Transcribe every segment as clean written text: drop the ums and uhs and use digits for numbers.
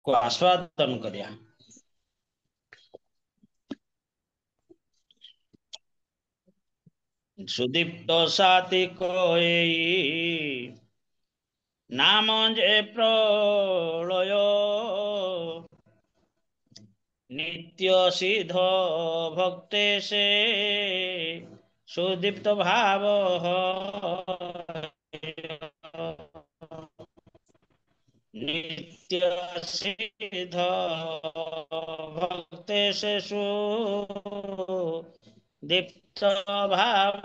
को आस्वादन करिया। सुदीप्त साथी कोई नाम जे प्रलय नित्य सिद्ध भक्ते से सुदीप्त भाव नित्य सिद्ध भक्ते से सुदीप्त भाव।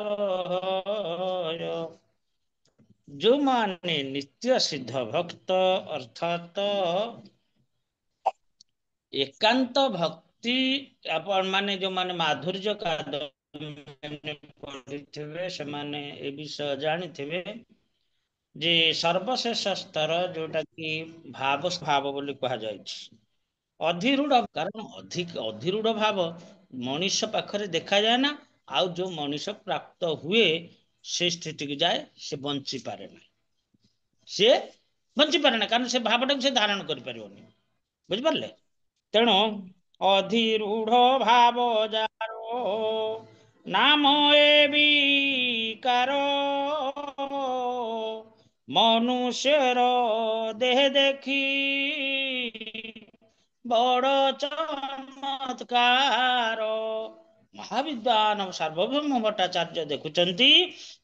जो माने नित्य सिद्ध भक्त अर्थात एकांत भक्ति आपण माने जो माने माधुर्य का पढ़िथिबे से माने ए विषय जानिथिबे जे सर्वशेष स्तर जोटा कि भाव भाव बोली कहा जायछि। अधिरूढ़ कारण अधिक अधिरूढ़ भाव मनुष्य पाखरे देखा जाए ना। आउ जो मनुष्य प्राप्त हुए से स्थिति की जाए से बंची पारे ना। से बंची पारे ना कारण से भावटा से धारण कर परिबनी। बुझ पारले। तेणु अधिरूढ़ भाव जारो नाम ए विकार मनुष्यर देह देखी बड़ चमत्कार। महाविद्वान सार्वभौम भट्टाचार्य देखुचंती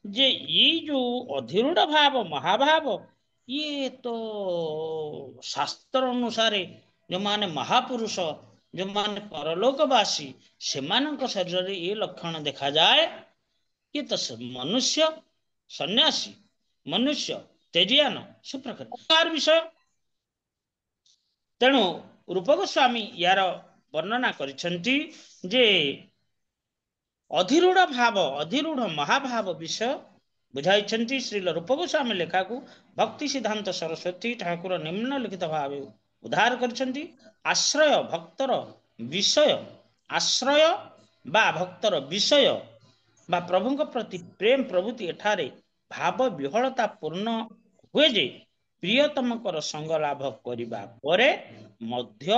जे ये जो अधिरूढ़ भाव महाभाव ये तो शास्त्र अनुसार जो माने महापुरुष जो माने परलोकवासी सेमानक शरीर ये लक्षण देखा जाए कि तो मनुष्य सन्यासी मनुष्य तेजियान से प्रकार विषय। तेणु रूप गोस्वामी यार वर्णना करिसेंती जे अधिरूढ़ भाव अधिरूढ़ महाभाव विषय बुझाई। श्रील रूप गोस्वामी लेखा को भक्ति सिद्धांत सरस्वती ठाकुर निम्नलिखित भाव उद्धार करिसेंती। आश्रय भक्तर विषय आश्रय बा भक्तर विषय बा प्रभु प्रति प्रेम प्रभृति एठारे भाव विहलता पूर्ण हुए जे प्रियतमकर संग लाभ करिबा परे मध्य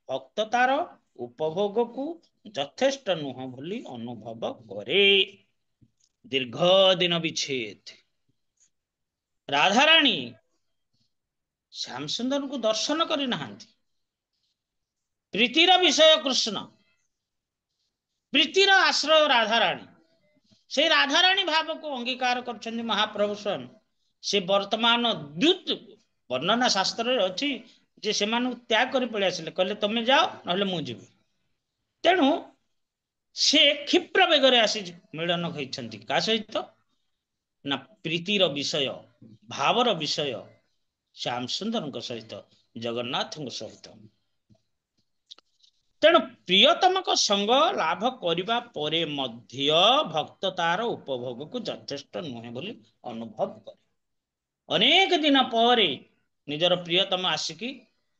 भक्त तार उपभोग को यथेष्ट नुह बोली अनुभव करे। दीर्घ दिन विच्छेद राधाराणी श्याम सुंदर को दर्शन करि नाहांती। प्रीतिर विषय कृष्ण प्रीतिर आश्रय राधाराणी से राधाराणी भाव को अंगीकार कर महाप्रभु स्वयं। से वर्तमान द्युत वर्णना शास्त्र अच्छी जे से त्याग कर पलि आसिले कहले तुम जाओ ना मु जीवी। तेणु से क्षिप्र बेगर आसी मिलन होती का सहित ना प्रीतिर विषय भावर विषय श्याम सुंदर सहित जगन्नाथ सहित। तेणु प्रियतम संग लाभ करने परे मध्य भक्त तार उपभोग को यथेष्ट नुहे बोली अनुभव करे। अनेक दिन पर निजर प्रियतम आसिकी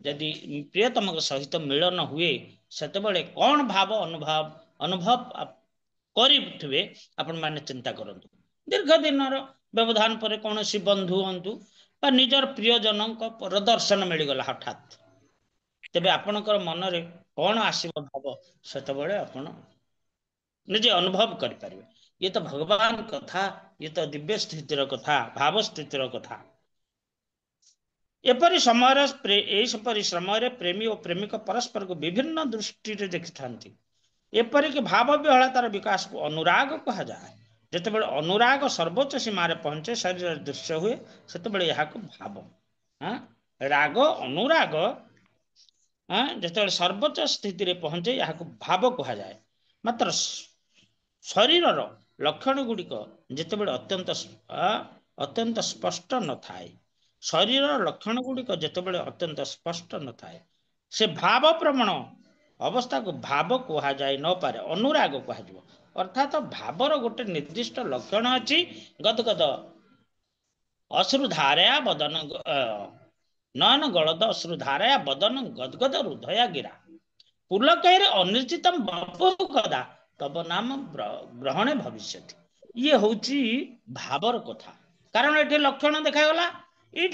यदि प्रियतम सहित मिलन हुए सेतबेले कौन भाव अनुभव अनुभव करिथिबे आपण माने चिंता करंतु। दीर्घ दिन व्यवधान पर कौन सी बंधु हंतु बा निजर प्रियजन प्रदर्शन मिलगला हठात तेबे आपणकर मनरे कौन आसीब भाव सेतबेले आपण निजे अनुभव कर पारिबे। ये तो भगवान कथा ये तो दिव्य स्थितिर कथा भाव स्थितिर कथा। एपरि समय प्रेमी और प्रेमिक परस्पर को विभिन्न दृष्टि देखि थांती। एपरिक भाव विहलतार विकास को अनुराग कहा जाए। जितेबाला अनुराग सर्वोच्च सीमार पहुंचे शरीर दृश्य हुए सेतबेले यह भाव राग अनुराग जिते सर्वोच्च स्थिति पहुंचे यह भाव कहा जाए। मात्र शरीर लक्षण गुड़िक जितेबाला अत्यंत स्पष्ट न थाए शरीर लक्षण गुड़िक जितेबाला अत्यंत स्पष्ट न थाए से भाव प्रवण अवस्था को भाव कह जाए न पारे अनुराग कह। अर्थात भावर गोटे निर्दिष्ट लक्षण अच्छी गदगद अश्रुधारया बदन नयन गलद अश्रुधारया बदन गदगद हृदया गिरा पुलकैर अनिर्जितम बपु कदा तब नाम ग्रहणे भविष्यति। ये हूँ भावर कथा कारण ये लक्षण देखागला ये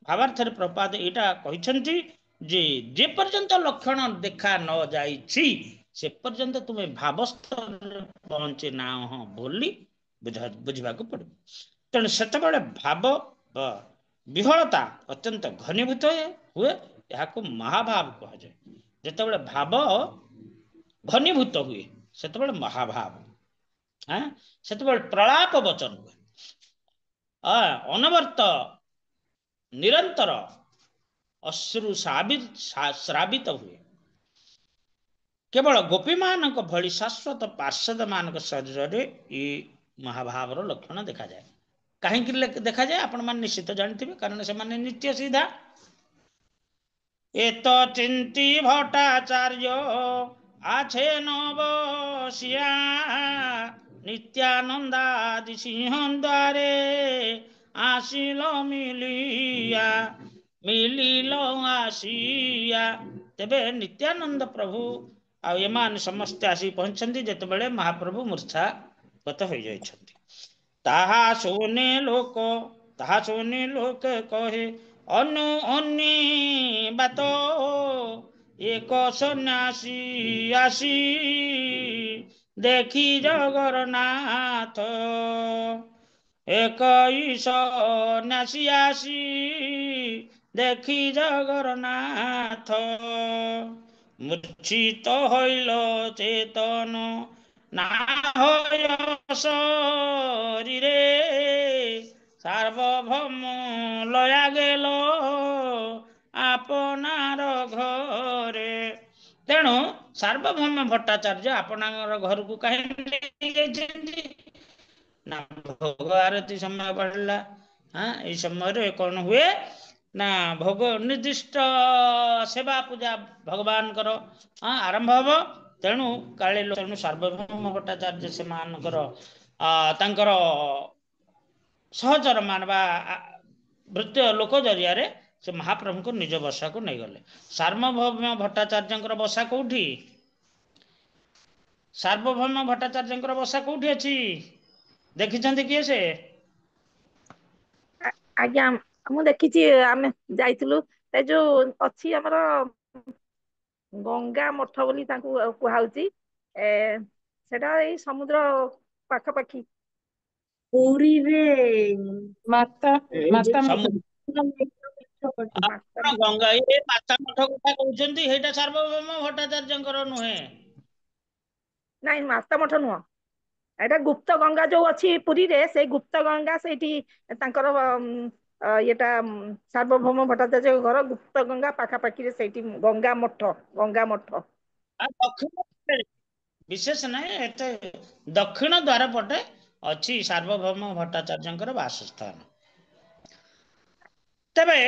भावार्थ प्रपात यहाँ कहते जे जे पर्यंत लक्षण देखा न जाइछि से पर्यंत तुम्हें भाव स्तर पहुंचे ना हाँ बोली बुझाक पड़े। तेणु से भाव विहलता अत्यंत घनीभूत हुए यहाँ महाभाव कह जाए। जिते भाव घनीभूत हुए से महाभाव हाँ से प्रलाप वचन हुए अनवर्त निरंतर अश्रु श्रावित हुए। केवल गोपी मान भली शाश्वत पार्षद मान शरीर में महाभावर लक्षण देखा जाए। कहीं देखा जाए आपण मान निश्चित जानते कारण से माने नित्य सीधा एत चिंती भट्टाचार्य आछे नवसिया नित्यानंदादि सिंह द्वारे आसिल मिलिया मिलिल आसिया। तेबे नित्यानंद प्रभु आमान समस्ते आसी पहुंचती जिते महाप्रभु मूर्छा गत हो जाइछन्ति। ताहा शोने लोक कहे अनु अन्य बात एक सन्यासी आसी देखी जगन्नाथ एक सन्यासी आसी देखी जगन्नाथ मूर्छित हईल चेतन ना शरीरे सार्वभौम लया गेल आपनार घरे। तेणु सार्वभौम भट्टाचार्य आपनार घर को कहीं ना भोग आरती समय बढ़ला। हाँ ये समय कौन हुए ना भोग निर्दिष्ट सेवा पूजा भगवान कर आरंभ हम। तेणु काले तेणु सार्वभौम भट्टाचार्य से तांकर सहचर मानवा भृत्य लोक जरिया से महाप्रभु को निज बसा को नहीं गले। सार्वभौम भट्टाचार्य बसा कौटी सार्वभौम भट्टाचार्य बसा कौटी अच्छी देखिछन्ति किए से आज्ञा मु देखिछि आमे जाइतिलु ए जो अछि हमर गंगा मठ बोली तांकु कुहाउची सेटा एई समुद्र पाखापाखी पुरी रे माता माता गंगा ये माता मठ कथा कहउछन्ति हेटा सार्वभौम भट्टाचार्यंकर नुहे नाइ माता मठ नुह एटा गुप्त गंगा जो अछि पुरी रे से गुप्त गंगा सेठी तांकर येटा सार्वभौम भट्टाचार्य घर गुप्त गंगा पाखापाखी रे सेठी गंगा मठ दक्षिण विशेष नहीं एते दक्षिण द्वार पटे अच्छी सार्वभौम भट्टाचार्य वासस्थान। तबे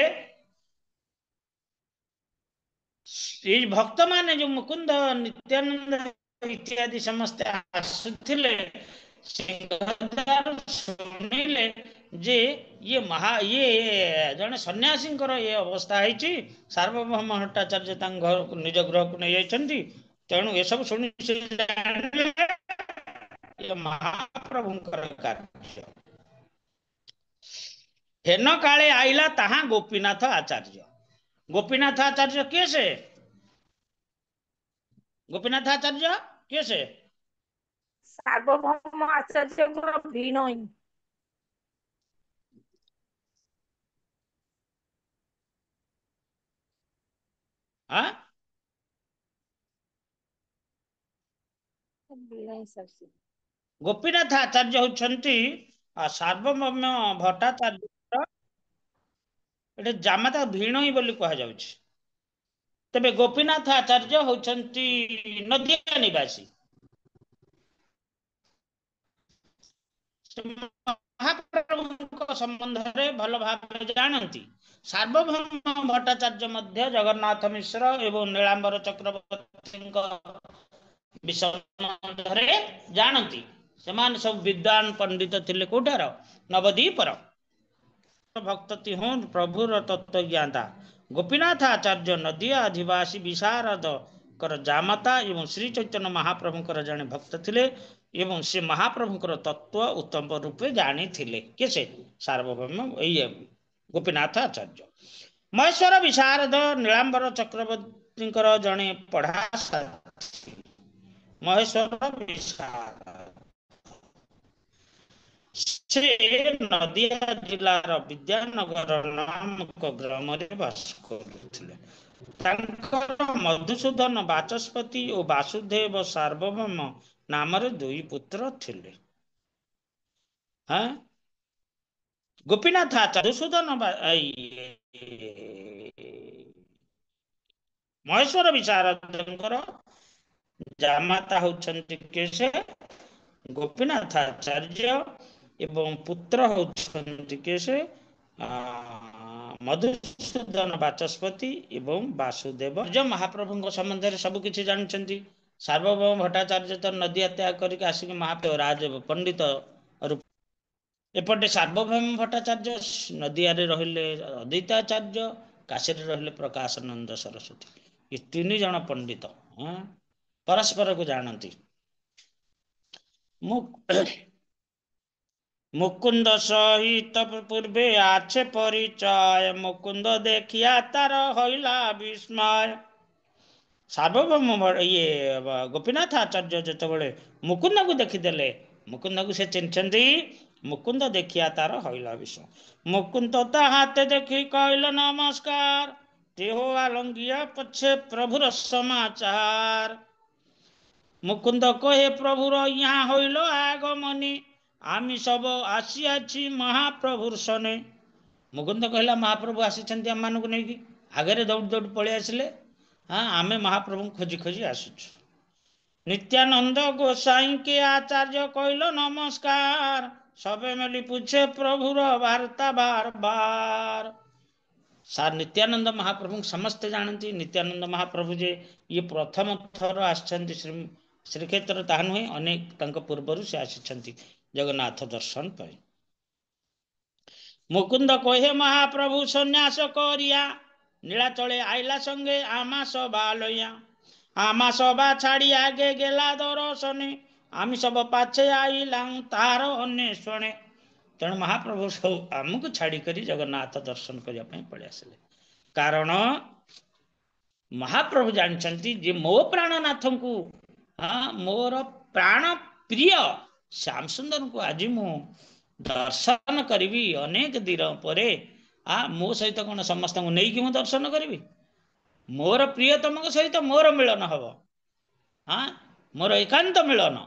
ये भक्त माने जो मुकुंद नित्यानंद इत्यादि समस्त आसुथिले शुणिले जे ये जड़े सन्यासी ये अवस्था है सार्वभौम भट्टाचार्य घर निज गृह को नहीं जाइछन्ति। तेणु ये सब शुणी महाप्रभुंकर कार्य हेन काले आइला ताहा गोपीनाथ आचार्य। गोपीनाथ आचार्य किए से गोपीनाथ आचार्य किए से सार्वभौम आचार्य भिणई गोपीनाथ आचार्य होती सार्वभौम भट्टाचार्य ये जामाता भिणई बोली कह जाउछि। तबे गोपीनाथ आचार्य होती नदिया निवासी महाप्रभु संबंध में भल भाव जानती। सार्वभौम भट्टाचार्य मध्य जगन्नाथ मिश्र एवं नीलांबर चक्रवर्ती विषय जानती। से सब विद्वान पंडित थिले कोठार नवदीपर भक्ति हूँ प्रभुर तत्व ज्ञाता गोपीनाथ आचार्य नदिया अधिवासी विशारद कर जामाता एवं श्री चैतन्य महाप्रभुकर जड़े भक्त थिले एवं से महाप्रभुकर तत्व उत्तम रूपे जानी थिले। किसे सार्वभौम गोपीनाथ आचार्य महेश्वर विशारद नीलांबर चक्रवर्ती जड़े पढ़ा साथी महेश्वर विशारद से नदिया जिलार विद्यानगर नामक ग्राम बास करुले। मधुसूदन बाचस्पति और वासुदेव सार्वभौम नाम दुई पुत्र थिले। हाँ गोपीनाथ मधुसूदन महेश्वर विशारद जामाता होउछन्ति केसे गोपीनाथ आचार्य एवं पुत्र होउछन्ति केसे मधुसूदन बाचस्पति एवं वासुदेव। जो महाप्रभु संबंध में सब किछि जानछन्ति। सार्वभौम भट्टाचार्य तो नदी त्याग करके आसिक महाप्रभु राज पंडित रूप एपटे सार्वभौम भट्टाचार्य नदिया रहिले अद्वैताचार्य काशी रहिले प्रकाशानंद सरस्वती। ये तीन जन पंडित परस्पर को जानती। मुकुंद सहित पूर्वे आछे परिचय मुकुंद देखिया तार हईला विस्मय। सार्वभौम ये गोपीनाथ आचार्य जिते मुकुंद को देखीदेले मुकुंद को से चिन्हती मुकुंद देखिया तार हईला विस्मय। मुकुंद हाथ देखी कहल नमस्कार तेहो आलंगिया पछे प्रभुर समाचार। मुकुंद कहे प्रभुर यहाँ हईल आगमनी आमी सब आसी महाप्रभुर सने। मुकुंद कहला महाप्रभु आसी आम मानक नहीं आगे दौड़ दौड़ पलि आसिले। हाँ आमे महाप्रभु खोजी खोजी आसुचु। नित्यानंद गोसाई के आचार्य कहल नमस्कार सबे मिली पूछे प्रभुर वार्ता बार बार। सार नित्यानंद महाप्रभु समस्ते जानती। नित्यानंद महाप्रभु जे ये प्रथम थर आछंती श्रीक्षेत्र ताहा नुहे अनेक पूर्वर से आसी जगन्नाथ दर्शन पाई। मुकुंद कहे महाप्रभु संन्यास करिया नीलाचले आइला संगे आमा सभा लइया। आमा सभा छाड़ी आगे गेला दर्शने आमी सब पाछे आइला तार अन्वेषणे। तेणु महाप्रभु सब आमको छाड़ी करी जगन्नाथ दर्शन करने पड़े आसिले। कारण महाप्रभु जानते जे मो प्राणनाथ को हाँ मोर प्राण प्रिय श्याम सुंदर को आज मु दर्शन करी अनेक दिन पर मो सहित कौन समस्त नहीं मु दर्शन करी मोर प्रियतम सहित मोर मिलन हम। हाँ मोर एकांत मिलन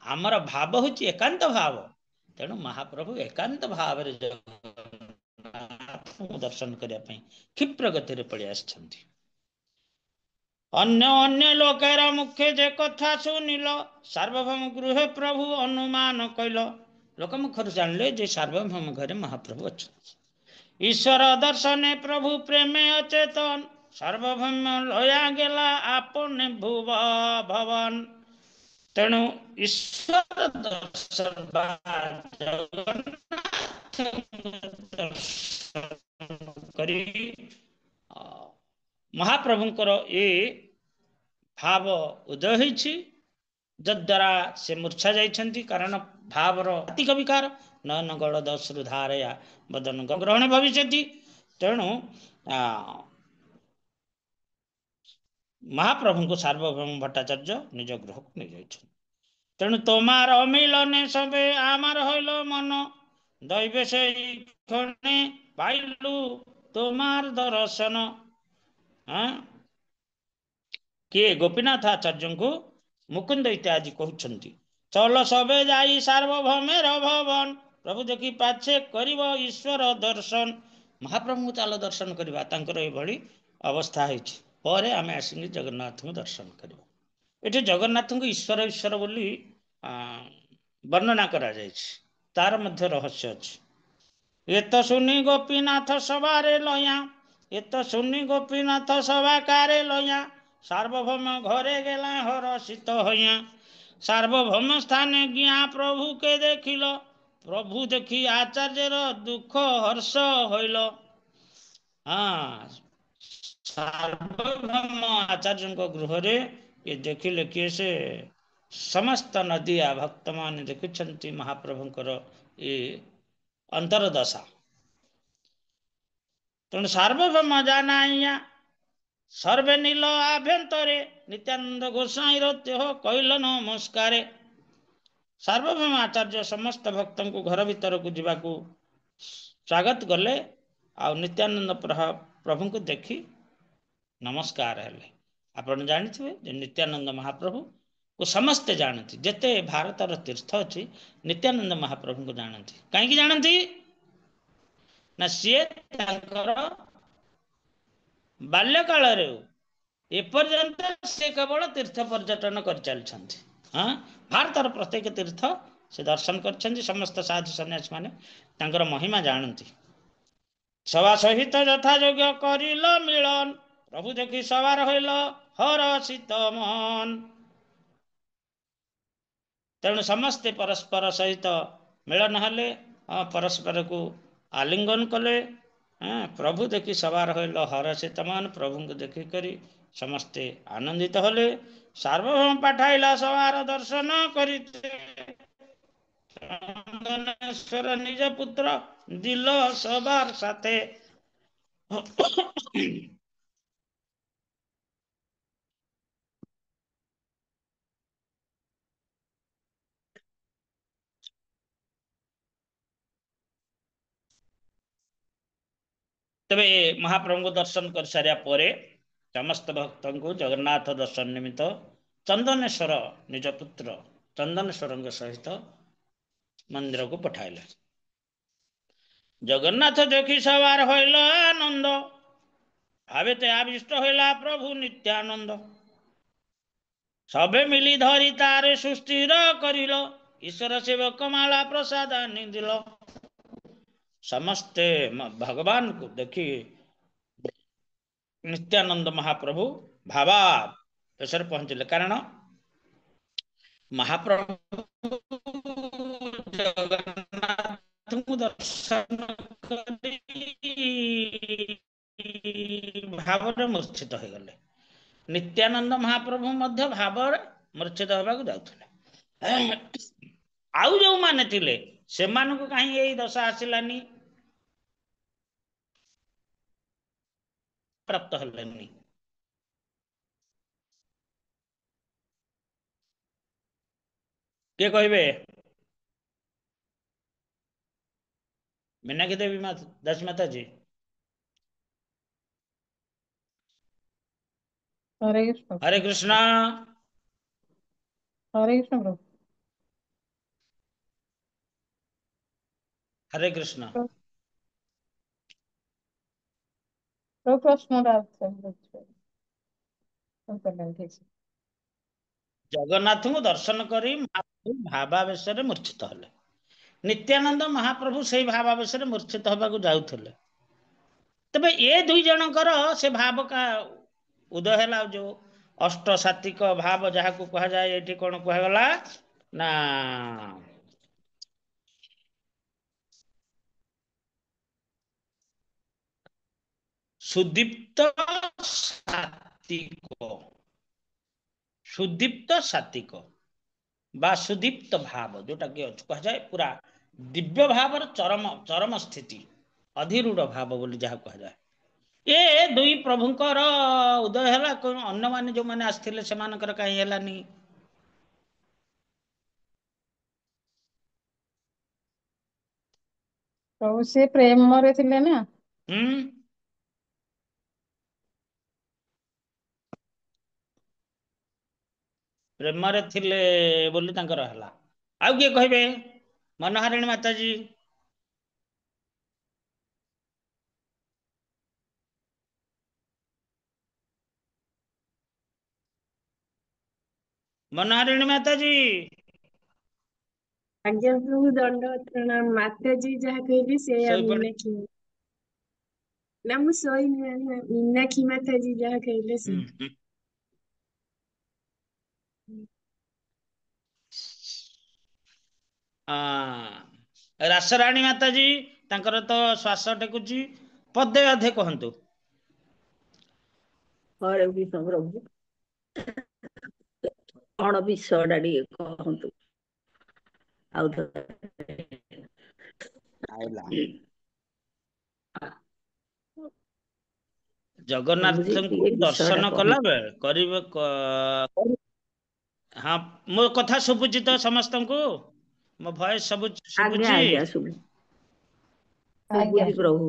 आमर भाव हूँ एकांत भाव। तेणु महाप्रभु एकांत भाव दर्शन करने क्षिप्र गति पड़े आछंती। अन्य अन्य लोकेर मुखे जे कथा सुनिल सार्वभौम गृह प्रभु अनुमान कैल। लोक मुखर जानले जे सार्वभौम घरे महाप्रभु अच्छा। ईश्वर दर्शने प्रभु प्रेमे अचेतन सार्वभौम लया गेला आपने भुव भवन। तेणु ईश्वर दर्शन करी महाप्रभुंकर ये भाव उदय होइछि जद्वारा से मूर्छा जाइछन्ति। कारण भावर अतिक विकार नयन गलद श्रुधारया बदन ग्रहण भविष्यति। तेणु महाप्रभु को सार्वभौम भट्टाचार्य निज गृह को नहीं जाइछन्ति। तेणु तोमार मिलने सबे आमार हईल मन दैवे से क्षणे पाइलु तोमार दर्शन। हाँ किए गोपीनाथ आचार्य को मुकुंद इत्यादि कहते चल सबे जाई सार्वभौमेर भवन प्रभु देखी पाछे करिव ईश्वर दर्शन। महाप्रभु चल दर्शन करवा तांकर एभली अवस्था होइछि परे आमे आसिक जगन्नाथ को दर्शन करवा। एठी जगन्नाथ को ईश्वर ईश्वर बोली वर्णना करा जाइछि तार मध्य रहस्य अछि। एत सुनी गोपीनाथ सभारे लया एत सुनी गोपीनाथ सभा कारे लया सार्वभौम घरे गेला हरषित होया। सार्वभौम स्थाने गिया प्रभु के देखिल प्रभु देखी आचार्यर दुख हर्ष होइल। हाँ सार्वभौम आचार्य गृह ये देखिले किए से समस्त नदिया भक्त मान देखुंट महाप्रभुंकर ये अंतरदशा। ତେଣୁ ସାର୍ବଭୌମ ଜାନାଇয়া सर्वे नील आभ्यंतरे नित्यानंद गोसाई रत्य कहल नमस्कारे। सार्वभौम आचार्य समस्त भक्त को घर भीतर को जीवाकू स्वागत गले आ नित्यानंद प्रभु को देखी नमस्कार हेले। आपण जानिथिबे नित्यानंद महाप्रभु को समस्ते जानती, जेते भारतर तीर्थ अच्छी नित्यानंद महाप्रभु को जानती। कहीं जानती ना सी बाल्यकाल एपर्यंत से केवल तीर्थ पर्यटन कर चलछंती। हाँ, भारतर प्रत्येक तीर्थ से दर्शन कर समस्त साधु सन्यासी माने तांकर महिमा जानती। सभा सहित यथा योग्य करिल मिलन प्रभु देखी सवार होइल हरषित मन। तेणु समस्ते परस्पर सहित मिलन हेले, परस्पर को आलिंगन कले। प्रभु देखी सवार होइल हरषित मन, प्रभु को देखी करी समस्ते आनंदित होले। सार्वभौम पाठाइला सवार दर्शन करिते चंदनेश्वर निज पुत्र दिल सवार साथे। तबे महाप्रभु को दर्शन कर सारिया परे समस्त भक्त को जगन्नाथ दर्शन निमित्त चंदनेश्वर निज पुत्र चंदनेश्वर सहित मंदिर को पठाइले। जगन्नाथ देखी सवार होइल आनंद भावेते आविष्ट होइला प्रभु नित्यानंद। सबे मिली धरी तारे सुस्थिर करिल ईश्वर सेवक माला प्रसाद निदिल। समस्ते भगवान को देखी नित्यानंद महाप्रभु भावा पेशर पहुंचले। कारण महाप्रभु जगन्नाथ को दर्शन भाव मूर्छित हो गले। नित्यानंद महाप्रभु मध्य भाव मूर्छित होगा जाउथले। आउ जो माने थिले सेमानकु कहीं यही दशा आसिलानी, प्राप्त हलेनी। के कहबे? मीनाक्षी देवी दास माता जी। हरे कृष्ण। हरे कृष्णा। हरे कृष्ण प्रभु। हरे कृष्णा। प्रभु प्रश्न जगन्नाथ को दर्शन करी भावावेश मूर्छित हले। नित्यानंद महाप्रभु से भावावेश मूर्छित होगा जाउथले। तबे ये दुई जनकर से भाव का उदय है जो अष्ट सात्विक भाव जहाँ को कहा जाए ये कौन कहगला ना सुदीप्त सात्विक, सुदीप्त सात्विक बा सुदीप्त भाव जोटा कि कह जाए पूरा दिव्य भाव चरम चरम स्थिति अधिरूढ़ भाव बोली जहाँ कह जाए। ये दुई प्रभुंकर उदय है अन्य माने जो माने आसथिले सेमानकर कहीं हेलानी। प्रभु से प्रेम रे थिले ना। प्रेम रे थिले बोली तांकर हला। आउ किए कहबे? मनोहारिणी माता जी। मनोहारिणी माता जी। आज्ञा प्रभु दंडवत प्रणाम। माताजी जहाँ कहली से मीनाक्षी ना मु सोई मीनाक्षी माताजी जहाँ कहले से। रासराणी माता जी तांकर तो श्वास टेकुची पदे अधे कहतु। हरे कृष्ण प्रभु कौन विषयटा टे कहतु प्रभु जी ଜଗନ୍ନାଥଙ୍କୁ ये विषयटा ଦର୍ଶନ कहूँ କଲା ବେଳେ କରିବ ହଁ ମୋ କଥା ଶୁଭୁଛି ତ ସମସ୍ତଙ୍କୁ? ମୋ ଭଏସ ସବୁ आज्ञा ଶୁଭୁଛି? आज्ञा ଆଜ୍ଞା शुभुजी प्रभु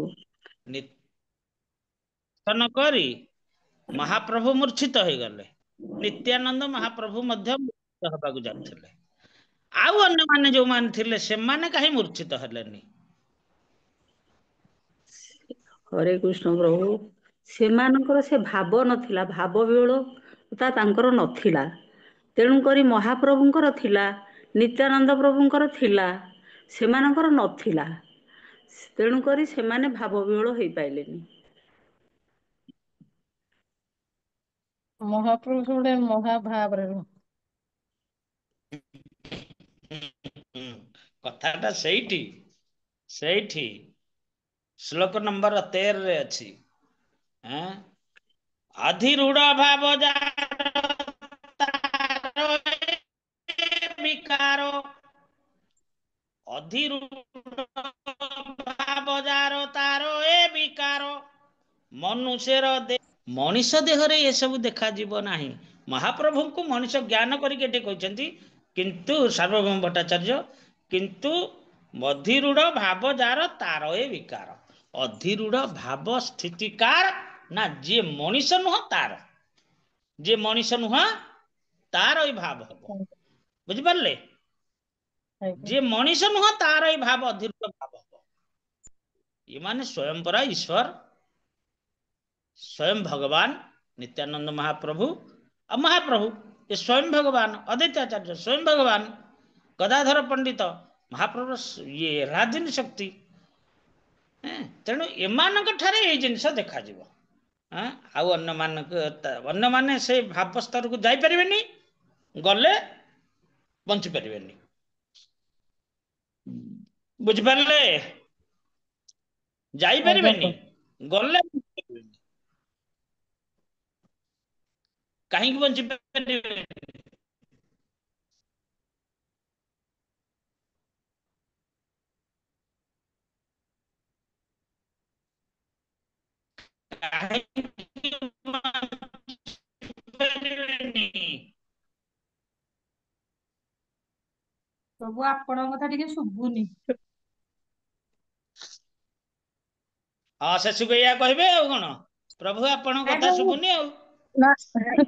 ଦର୍ଶନ କରି ମହାପ୍ରଭୁ ମୂର୍ଚ୍ଛିତ ହେଇଗଲେ। ନିତ୍ୟାନନ୍ଦ ମହାପ୍ରଭୁ ମଧ୍ୟ ମୂର୍ଚ୍ଛିତ ହେବାକୁ ଯାଉଥିଲେ। ଆଉ ଅନ୍ୟମାନେ ଯୋଉମାନେ ଥିଲେ ସେମାନେ କାହିଁ ମୂର୍ଚ୍ଛିତ ହେଲେନି? हरे कृष्ण प्रभु सेमानଙ୍କର ସେ ଭାବ ନଥିଲା, ଭାବ ବିହଳତା ତାଙ୍କର ନଥିଲା। ତେଣୁକରି ମହାପ୍ରଭୁଙ୍କର ଥିଲା, ନିତ୍ୟାନନ୍ଦ ପ୍ରଭୁଙ୍କର ଥିଲା, ସେମାନଙ୍କର ନଥିଲା। ତେଣୁକରି ସେମାନେ ଭାବ ବିହଳ ହେଇପାରିଲେନି। ମହାପ୍ରଭୁ ଗୋଟେ ମହାଭାବରେ କଥାଟା ସେଇଠି ସେଇଠି ଶ୍ଲୋକ ନମ୍ବର 13 ରେ ଅଛି। ଅଧିରୂଢ ଭାବ ବିକାର, ଅଧିରୂଢ ଭାବ ଯାର ତାର ଏ ବିକାର, ମନୁଷ୍ୟର ମଣିଷ ଦେହରେ ଏସବୁ ଦେଖାଯିବ ନାହିଁ। ମହାପ୍ରଭୁଙ୍କୁ ମଣିଷ ଜ୍ଞାନ କରିକି ଏଠି କହିଛନ୍ତି, କିନ୍ତୁ ସାର୍ବଭୌମ ଭଟ୍ଟାଚାର୍ଯ୍ୟ କିନ୍ତୁ ଅଧିରୂଢ ଭାବ ଯାର ତାର ଏ ବିକାର। ଅଧିରୂଢ ଭାବ ସ୍ଥିତିକାର ନା ଯିଏ ମଣିଷ ନୁହଁ ତାର, ଯିଏ ମଣିଷ ନୁହଁ ତାର ଏଇ ଭାବ ହବ। ବୁଝିପାରିଲେ? ଆଜ୍ଞା ଯିଏ ମଣିଷ ନୁହଁ ତାର ଏଇ ଭାବ ଅଧିରୂଢ ଭାବ ହବ। ଏମାନେ ସ୍ୱୟଂ ପରା ଈଶ୍ୱର, ସ୍ୱୟଂ ଭଗବାନ ନିତ୍ୟାନନ୍ଦ ମହାପ୍ରଭୁ ଆଉ ମହାପ୍ରଭୁ ଏ ସ୍ୱୟଂ ଭଗବାନ, ଅଦ୍ୱୈତାଚାର୍ଯ୍ୟ ସ୍ୱୟଂ ଭଗବାନ, ଗଦାଧର ପଣ୍ଡିତ ମହାପ୍ରଭୁ ଇଏ ରାଧିନୀ ଶକ୍ତି। ତେଣୁ ଏମାନଙ୍କ ଠାରେ ଏଇ ଜିନିଷ ଦେଖାଯିବ। ଆଉ ଅନ୍ୟମାନେ ସେ ଭାବ ସ୍ତରକୁ ଯାଇପାରିବେନି, ଗଲେ ବଞ୍ଚି ପାରିବେନି। ବୁଝିପାରିଲେ? ଆଜ୍ଞା ଯାଇପାରିବେନି, ପ୍ରଭୁ ଗଲେ କାହିଁକି ବଞ୍ଚି ପାରିବେନି? କାହିଁକି ପାରିବେନି? ପ୍ରଭୁ ଆପଣଙ୍କ କଥା ଟିକେ ଶୁଭୁନି। ହଁ ଶେଷକୁ ଏଇଆ କହିବେ ଆଉ କଣ, ପ୍ରଭୁ ଆପଣଙ୍କ ନାଇଁ କଥା ପ୍ରଭୁ ଶୁଭୁନି ଆଉ। ନା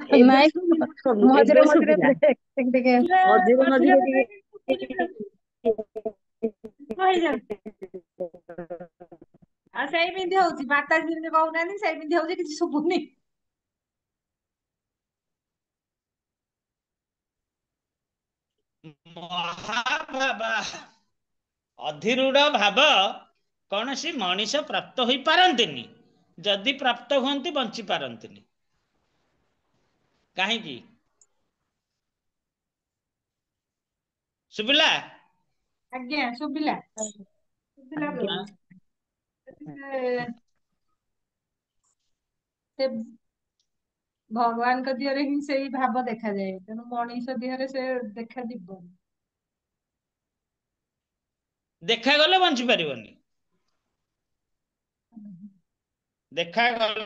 ଏବେ ନାଇଁ ଶୁଭିଲା ପ୍ରଭୁ, ମଝିରେ ଏବେ ମଝିରେ ଶୁଭିଲା। ଟିକେ ମଝିରେ ମଝିରେ ଟିକେ ହେଇଯାଉଛି। ଆଉ ସେମିତି ହଉଛି, ମାତାଜୀ ଯେମିତି କହୁନାହାନ୍ତି ସେମିତି ହଉଛି, କିଛି ଶୁଭୁନି। ମହାଭାବା ଅଧିରୂଢ ଭାବ କୌଣସି ମଣିଷ ପ୍ରାପ୍ତ ହୋଇପାରନ୍ତିନି। ଯଦି ପ୍ରାପ୍ତ ହୁଅନ୍ତି ବଞ୍ଚି ପାରନ୍ତିନି। କାହିଁକି? ଶୁଭିଲା? ଆଜ୍ଞା ଶୁଭିଲା, ଶୁଭିଲା ଆଜ୍ଞା ପ୍ରଭୁ। ସେ ଭଗବାନଙ୍କ ଦିହରେ ହିଁ ସେଇ ଭାବ ଦେଖାଯାଏ, ତେଣୁ ମଣିଷ ଦିହରେ ସେ ଦେଖାଯିବନି। ଦେଖାଗଲେ ବଞ୍ଚି ପାରିବନି। ଦେଖାଗଲେ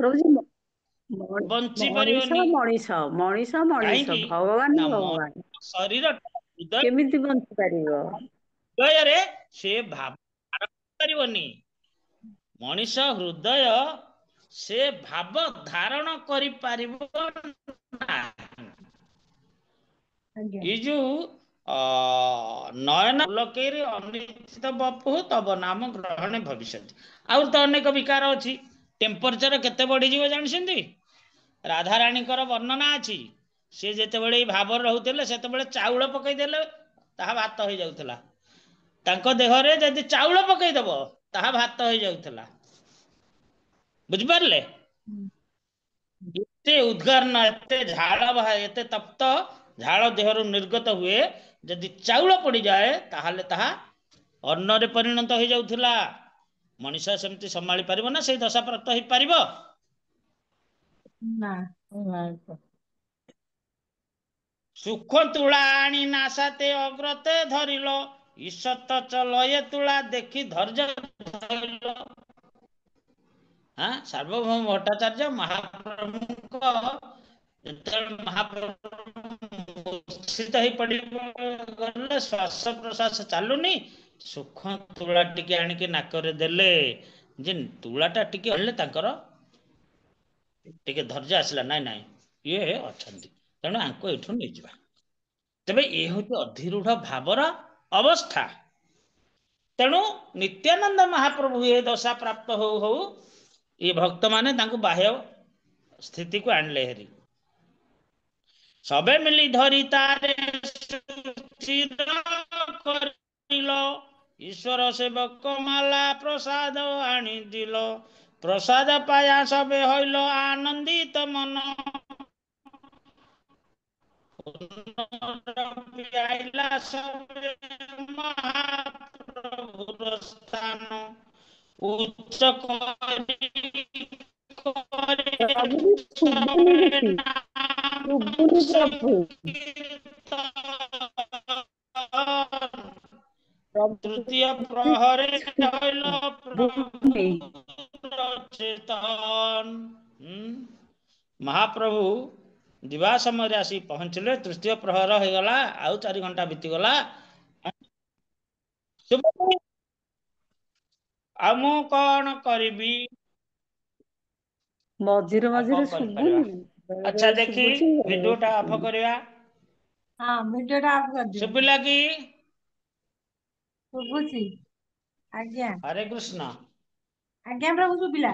ପ୍ରଭୁଜୀ ବଞ୍ଚି ମଣିଷ ପାରିବନି। ମଣିଷ ମଣିଷ ମଣିଷ, କାହିଁକି ନା ଭଗବାନ ଭଗବାନ, ଶରୀର ହୃଦୟ କେମିତି ବଞ୍ଚି ପାରିବ? ହୃଦୟରେ ସେ ଭାବ ପାରିବନି। ମଣିଷ ହୃଦୟ ସେ ଭାବ ଧାରଣ କରିପାରିବ ନାହିଁ। ଆଜ୍ଞା ଏଇ ଯୋଉ ନୟନ ପୁଲକେଇରେ ଅନିଶ୍ଚିତ ବପୁ ତବ ନାମ ଗ୍ରହଣେ ଭବିଷ୍ୟତି। ଆଉ ତ ଅନେକ ବିକାର ଅଛି। ଟେମ୍ପରେଚର କେତେ ବଢିଯିବ ଜାଣିଛନ୍ତି? ରାଧାରାଣୀଙ୍କର ବର୍ଣ୍ଣନା ଅଛି। ସେ ଯେତେବେଳେ ଏଇ ଭାବରେ ରହୁଥିଲେ ସେତେବେଳେ ଚାଉଳ ପକେଇଦେଲେ ତାହା ଭାତ ହେଇଯାଉଥିଲା। ତାଙ୍କ ଦେହରେ ଯଦି ଚାଉଳ ପକେଇଦବ ତାହା ଭାତ ହେଇଯାଉଥିଲା। ବୁଝିପାରିଲେ? ଏତେ ଉଦ୍ଗାର ଏତେ ଝାଳ ବାହାରେ, ଏତେ ତପ୍ତ ଝାଳ ଦେହରୁ ନିର୍ଗତ ହୁଏ, ଯଦି ଚାଉଳ ପଡିଯାଏ ତାହେଲେ ତାହା ଅନ୍ନରେ ପରିଣତ ହେଇଯାଉଥିଲା। ମଣିଷ ସେମିତି ସମ୍ଭାଳି ପାରିବ ନା ସେଇ ଦଶାପ୍ରାପ୍ତ ହେଇପାରିବ? ନା ନାଇଁ। ସୁଖ ତୁଳା ଆଣି ନାସାତେ ଅଗ୍ରତେ ଧରିଲ, ଈଶତ ଚଲଏ ତୁଳା ଦେଖି ଧୈର୍ଯ୍ୟ ଧରିଲ। हाँ सार्वभौम भट्टाचार्य महाप्रभुଙ୍କ ଯେତେବେଳେ ମହାପ୍ରଭୁ ମୂର୍ଚ୍ଛିତ ହେଇ ଗଲେ ଶ୍ୱାସ ପ୍ରଶ୍ୱାସ ଚାଲୁନି ସୁଖ ତୁଳା ଟିକେ ଆଣିକି ନାକରେ ଦେଲେ ଯେ ତୁଳାଟା ଟିକେ ଆଣିଲେ ତାଙ୍କର ଟିକେ ଧୈର୍ଯ୍ୟ ଆସିଲା ନାଇଁ ନାଇଁ ଇଏ ଅଛନ୍ତି ତେଣୁ ଆଙ୍କୁ ଏଠୁ ନେଇଯିବା। ତେବେ ଏ ହେଉଛି ଅଧିରୂଢ ଭାବର ଅବସ୍ଥା। ତେଣୁ ନିତ୍ୟାନନ୍ଦ ମହାପ୍ରଭୁ ଏ ଦଶା ପ୍ରାପ୍ତ ହଉ ହଉ ये भक्त माने तांको बाह्य स्थिति को आनले हेरी सबे मिली धरी तारे ईश्वर सेवक माला प्रसाद आनी दिल प्रसाद पाया सबे हईल आनंदित मन आइला सबे महाप्रभुर स्थान उच्च ପ୍ରଭୁ ଶୁଭୁନି କିଛି, ଶୁଭୁନି ପ୍ରଭୁ, तृतीय प्रहरे हईल ଶୁଭୁନି। चेतन महाप्रभु दिवा समय आसी पहुंचले तृतीय प्रहर हो गला आउ 4 घंटा बीती गला आ मु कौन करिबी ମଝିରେ ମଝିରେ ଶୁଭୁନି। अच्छा देखी वीडियोटा ऑफ करिया हाँ वीडियोटा ऑफ कर दियो। सुबिला की शुभुची आज्ञा हरे कृष्ण आज्ञा प्रभु शुभिला।